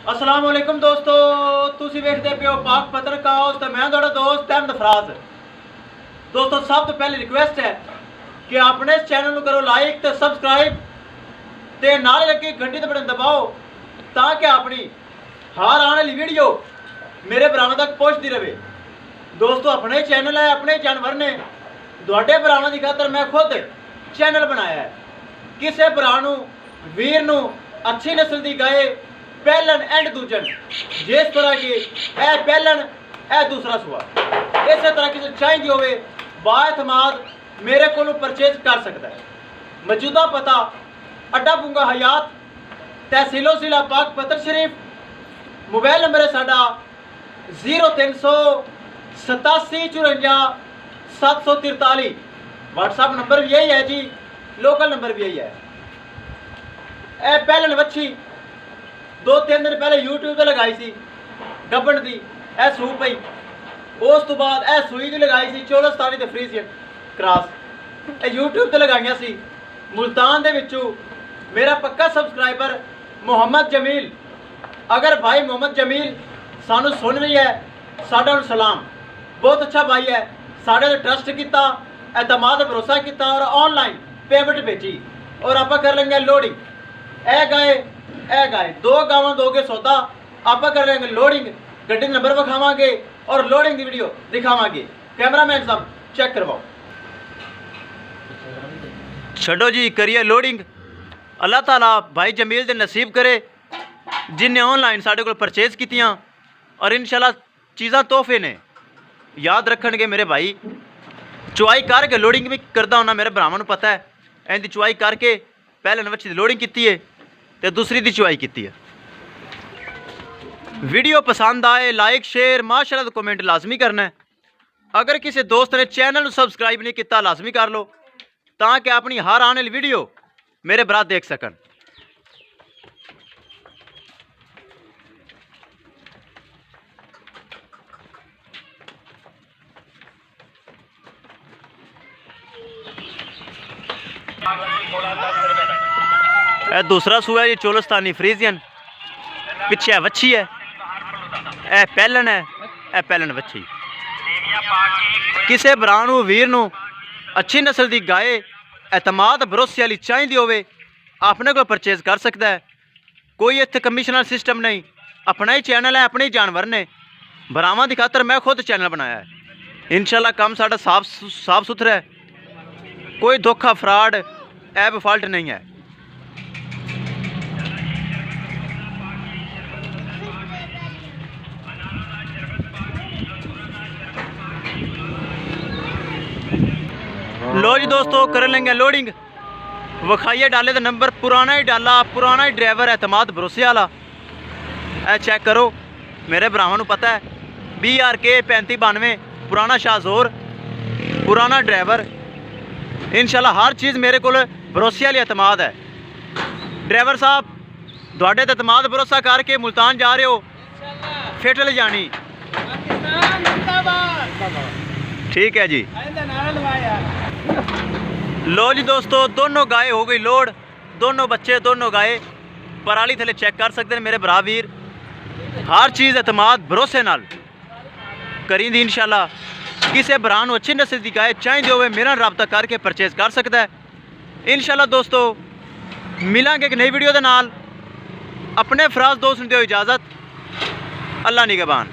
अस्सलाम वालेकुम दोस्तों, तुसी वेखदे पियो पाक पत्रकार हाउस ते मैं तुहाडा दोस्त अहमद फराज। दोस्तों सब तो पहले रिक्वेस्ट है कि अपने इस चैनल को करो लाइक ते सब्सक्राइब ते नाल लगी घंटी ते बटन दबाओ ताकि अपनी हर आने वाली वीडियो मेरे भरावां तक पहुंचती रहे। दोस्तों अपने चैनल है, अपने जानवर ने तुहाडे भरावां दी खातर मैं खुद चैनल बनाया है। किसी भरा नूं वीर नूं अच्छी नस्ल दी गाय पहलन एंड दूजन जिस तरह की ए पहलन ए दूसरा सुआ इस तरह की चाहिए होवे बाएतमाद मेरे को परचेज कर सकता है। मौजूदा पता अड्डा बुंगा हयात तहसीलो जिला पाक पत्र शरीफ, मोबाइल नंबर है साडा 0387 743 व्हाट्सएप नंबर भी यही है जी, लोकल नंबर भी यही है। ए पहलन वच्छी 2-3 दिन पहले यूट्यूब पर लगाई सी गब्बन की ए सू पई, उस तो बाद ए सूई की लगाई सी चोलस्तानी ते फ्रीजियन क्रॉस ए यूट्यूब पर लगाइया सी। मुल्तान दे विचों मेरा पक्का सबसक्राइबर मोहम्मद जमील, अगर भाई मोहम्मद जमील सानू सुन रही है साडा सलाम, बहुत अच्छा भाई है। साढ़े ते ट्रस्ट किया, एतमाद भरोसा किया और ऑनलाइन पेमेंट भेजी और आप कर लेंगे लोडिंग। ए गाय 2 गावां दोगे सौदा, आप कर लेंगे लोडिंग, गड्डी नंबर विखावांगे और लोडिंग की वीडियो दिखावांगे। कैमरामैन साहब चेक करवाओ। छड़ो जी करिए लोडिंग। अल्लाह ताला भाई जमील दे नसीब करे जिन्हें ऑनलाइन साढ़े को परचेज कीतियां और इंशाल्लाह चीज़ां तोहफे ने याद रखणगे मेरे भाई। चुआई करके लोडिंग भी करता होना, मेरे भरावां नूं पता है। इनकी चुआई करके पहले नवच्छी की लोडिंग की है तो दूसरी की चुआई की है। वीडियो पसंद आए लाइक शेयर माशाल्लाह तो कमेंट लाजमी करना है। अगर किसी दोस्त ने चैनल सबसक्राइब नहीं किया लाजमी कर लो ताकि अपनी हर आने वाली वीडियो मेरे भरा देख सकन। दूसरा सूआ ये चोलस्तानी फ्रीजियन, पिछे वच्छी है, ए पहलन है, ए पहलन वच्छी। किसी भरा नूं वीर नूं अच्छी नस्ल की गाय एतमाद भरोसे वाली चाहिए होवे अपने को परचेज कर सकता है। कोई इत्थे कमिशनल सिस्टम नहीं, अपना ही चैनल है, अपने ही जानवर ने। भरावां की खातर मैं खुद चैनल बनाया है। इंशाल्लाह काम साडा साफ सुथरा है, कोई धोखा फ्रॉड ऐब फॉल्ट नहीं है। लो जी दोस्तों कर लेंगे लोडिंग। विखाइए डाले तो नंबर पुराना ही डाला, पुराना ही ड्राइवर है, एतमाद भरोसे वाला। ए चेक करो मेरे भरावां नूं पता है BRK 3592 पुराना शाहजोर, पुराना ड्राइवर। इंशाल्लाह हर चीज़ मेरे को भरोसे वाली एतमाद है। ड्राइवर साहब तुहाडे ते एतमाद भरोसा करके मुल्तान जा रहे हो, फिट ले जानी। ठीक है जी। लो जी दोस्तों दोनों गाय हो गई लोड, दोनों बच्चे दोनों गाय पराली थले चेक कर सकते हैं मेरे भरा वीर। हर चीज़ एतमाद भरोसे नाल करी दी। इंशाल्लाह किसी भरा नूं अच्छी नस्ल की गाय चाहिए होवे मेरा रबता करके परचेज कर सकता है। इंशाल्लाह दोस्तों मिलांगे एक नई वीडियो के नाल। अपने फराज दोस्त नूं दिओ इजाज़त। अल्लाह निगहबान।